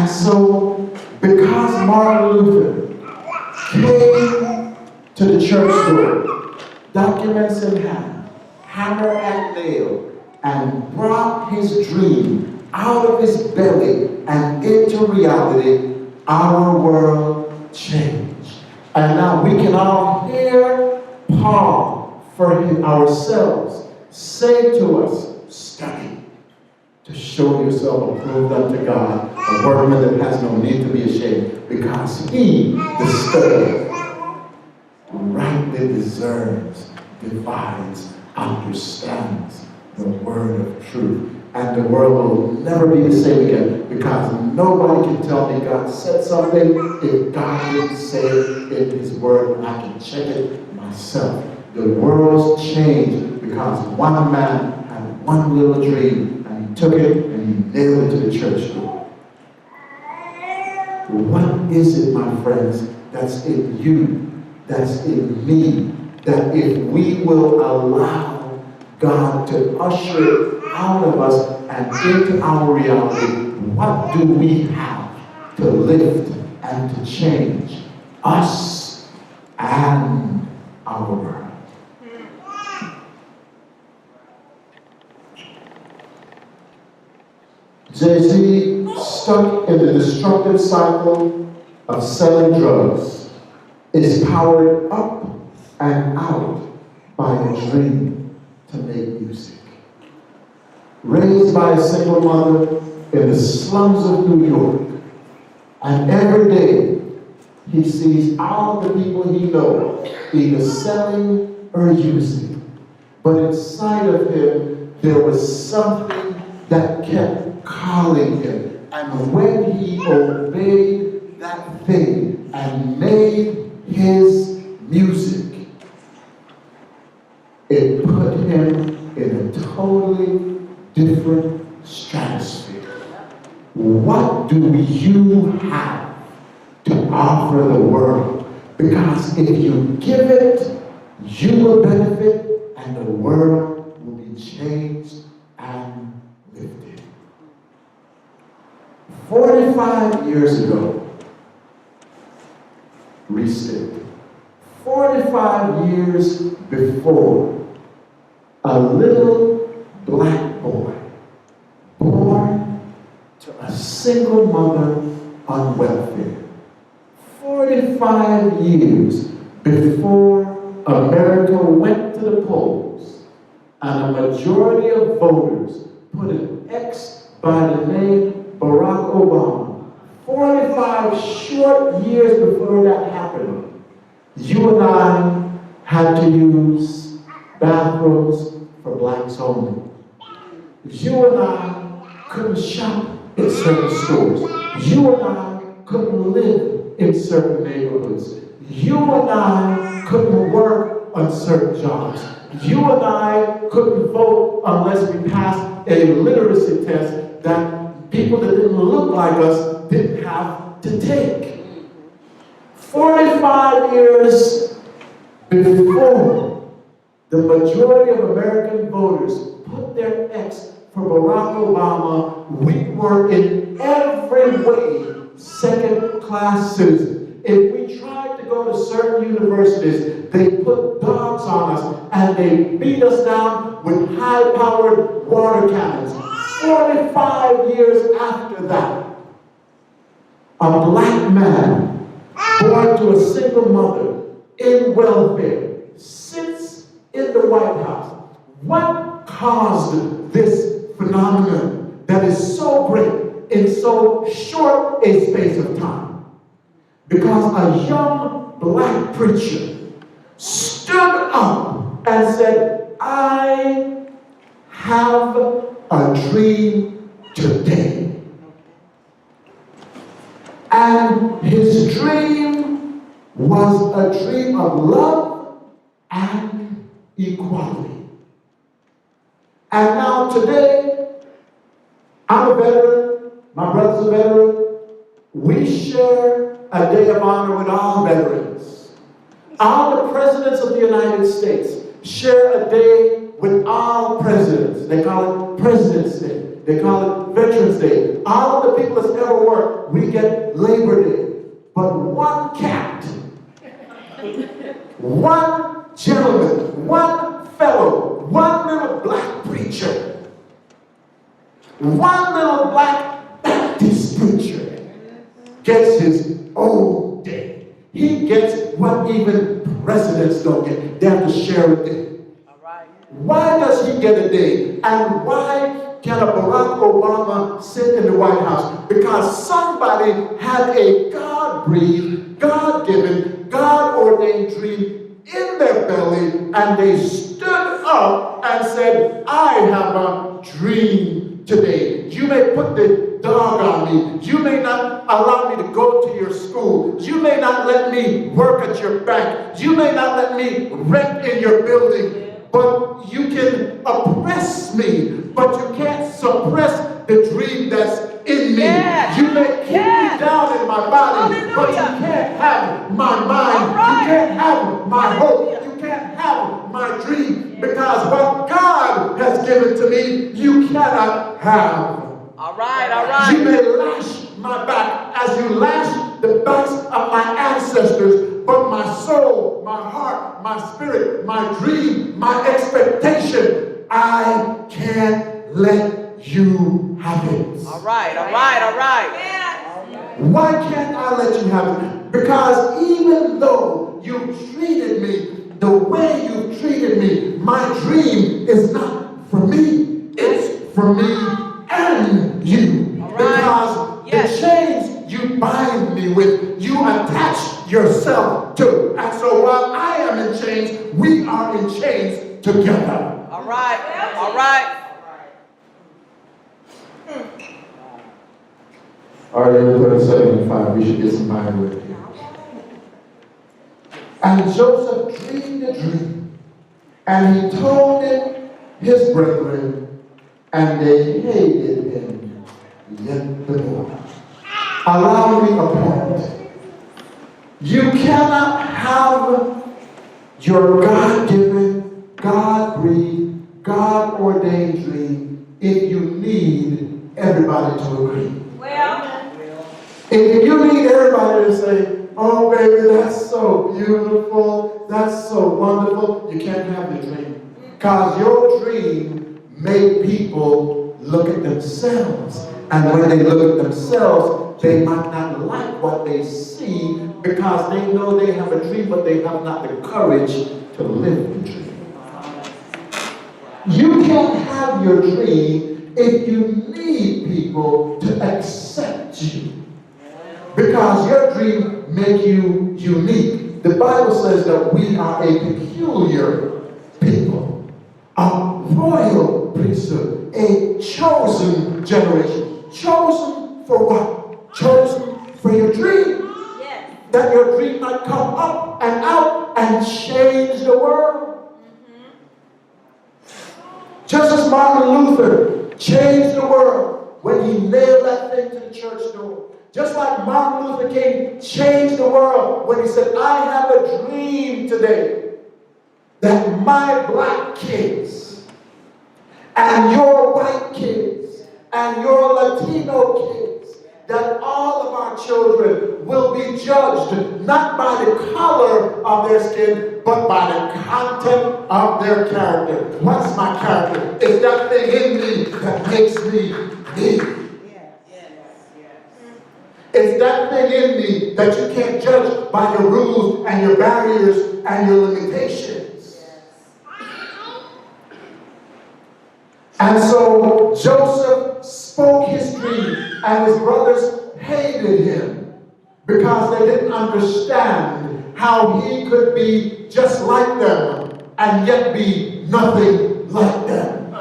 And so, because Martin Luther came to the church door, documents in hand, hammer and nail, and brought his dream out of his belly and into reality, our world changed. And now we can all hear Paul for ourselves say to us, study to show yourself approved unto God, a workman that has no need to be ashamed, because he, the study, rightly discerns, divides, understands the word of truth. And the world will never be the same again, because nobody can tell me God said something if God didn't say it in his word, and I can check it myself. The world's changed because one man had one little dream, and he took it and he nailed it to the church door. What is it, my friends, that's in you, that's in me, that if we will allow God to usher out of us and into our reality, what do we have to lift and to change us and our world? Jay-Z, stuck in the destructive cycle of selling drugs, is powered up and out by a dream to make music. Raised by a single mother in the slums of New York, and every day he sees all the people he knows either selling or using. But inside of him, there was something that kept calling him. And when he obeyed that thing and made his music, it put him in a totally different stratosphere. What do you have to offer the world? Because if you give it, you will benefit and the world will be changed and lifted. 45 years ago, restate, 45 years before, a little black boy born to a single mother on welfare. 45 years before America went to the polls and a majority of voters put an X by the name Barack Obama. 45 short years before that happened, you and I had to use bathrooms for blacks only. You and I couldn't shop in certain stores. You and I couldn't live in certain neighborhoods. You and I couldn't work on certain jobs. You and I couldn't vote unless we passed a literacy test that people that didn't look like us didn't have to take. 45 years before the majority of American voters put their X for Barack Obama, we were in every way second-class citizens. If we tried to go to certain universities, they put dogs on us and they beat us down with high-powered water cannons. 45 years after that, a black man born to a single mother in welfare sits in the White House. What caused this phenomenon that is so great in so short a space of time? Because a young black preacher stood up and said, I have a dream today. And his dream was a dream of love and equality. And now today, I'm a veteran, my brother's a veteran. We share a day of honor with all veterans. All the presidents of the United States share a day with all presidents. They call it President's Day. They call it Veterans Day. All of the people that's ever worked, we get Labor Day. But one cat, one gentleman, one fellow, one little black preacher, one little black Baptist preacher gets his own day. He gets what even presidents don't get. They have to share a day. All right. Why does he get a day? And why can a Barack Obama sit in the White House? Because somebody had a God-breathed, God-given, God-ordained dream in their belly, and they stood up and said, I have a dream today. You may put the dog on me. You may not allow me to go to your school. You may not let me work at your bank. You may not let me rent in your building. But you can oppress me, but you can't suppress the dream that's in me. Yes. You may keep Yes. me down in my body, Hallelujah. but you can't have my mind. All right. You can't have my hope. Hallelujah. You can't have my dream, because what God has given to me, you cannot have. All right, all right. You may lash my back as you lash the backs of my ancestors, but my soul, my heart, my spirit, my dream, my expectation, I can't let you have it. All right, all right, all right. Why can't I let you have it? Because even though you treated me the way you treated me, my dream is not for me. It's for me and you. All right. Because Yes. the chains you bind me with, you attach yourself to. And so while I am in chains, we are in chains together. All right, all right. Isaiah 37:5, we should get some Bible with here. And Joseph dreamed a dream, and he told it his brethren, and they hated him yet the more. Allow me a point. You cannot have your God-given, God-breathed, God-ordained dream if you need everybody to agree. If you need everybody to say, oh baby, that's so beautiful, that's so wonderful, you can't have your dream. Because your dream made people look at themselves. And when they look at themselves, they might not like what they see because they know they have a dream, but they have not the courage to live the dream. You can't have your dream if you need people to accept you. Because your dream makes you unique. The Bible says that we are a peculiar people, a royal priesthood, a chosen generation. Chosen for what? Chosen for your dream. Yes. That your dream might come up and out and change the world. Just as Martin Luther changed the world when he nailed that thing to the church door. Just like Martin Luther King changed the world when he said, I have a dream today that my black kids and your white kids and your Latino kids, that all of our children will be judged not by the color of their skin, but by the content of their character. What's my character? It's that thing in me that makes me me. It's that thing in me that you can't judge by your rules and your barriers and your limitations. And so Joseph spoke his dream, and his brothers hated him because they didn't understand how he could be just like them and yet be nothing like them.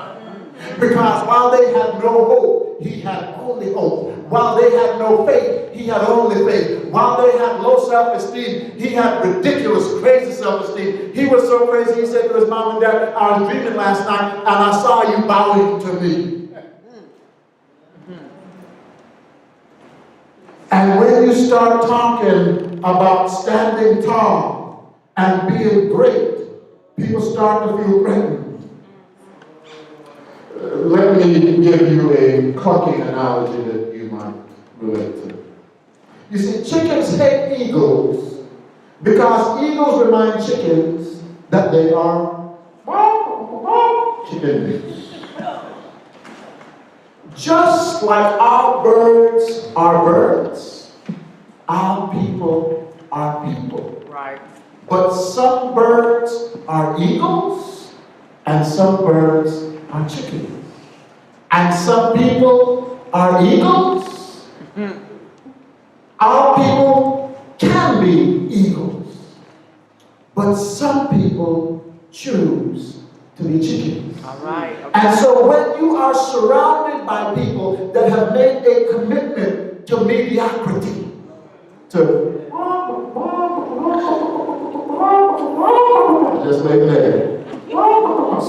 Because while they had no hope, he had only hope. While they had no faith, he had only faith. While they had low self-esteem, he had ridiculous, crazy self-esteem. He was so crazy, he said to his mom and dad, I was dreaming last night and I saw you bowing to me. And when you start talking about standing tall and being great, people start to feel threatened. Let me give you a clucking analogy that you might relate to. You see, chickens hate eagles because eagles remind chickens that they are chickens. Just like our birds are birds, our people are people. Right. But some birds are eagles, and some birds are chickens. And some people are eagles. Our people can be eagles. But some people choose to be chickens. All right. And so when you are surrounded by people that have made a commitment to mediocrity, to just like that.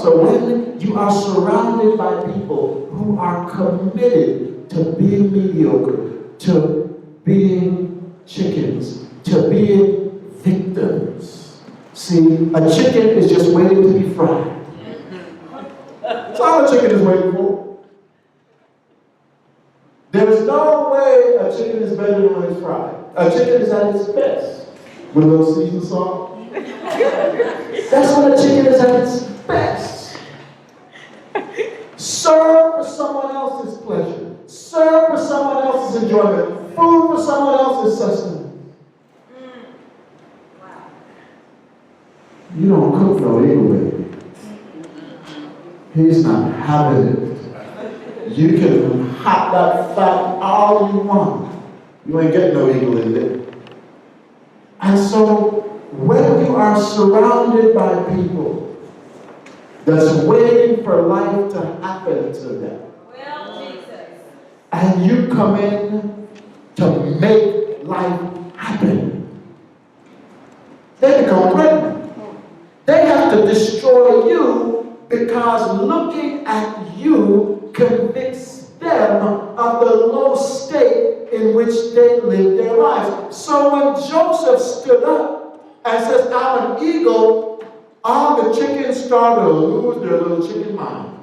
So when you are surrounded by people who are committed to being mediocre, to being chickens, to being victims. See, a chicken is just waiting to be fried. That's all a chicken is waiting for. There's no way a chicken is better than when it's fried. A chicken is at its best with a little seasoned salt. That's when a chicken is at its best. Serve for someone else's pleasure. Serve for someone else's enjoyment. Food for someone else's sustenance. You don't cook no eagle, baby. He's not having it. You can hot that fat all you want. You ain't getting no eagle in there. And so, when you are surrounded by people that's waiting for life to happen to them, and you come in to make life happen, they become pregnant. They have to destroy you because looking at you convicts them of the low state in which they live their lives. So when Joseph stood up and says, I'm an eagle, all the chickens started to lose their little chicken mind.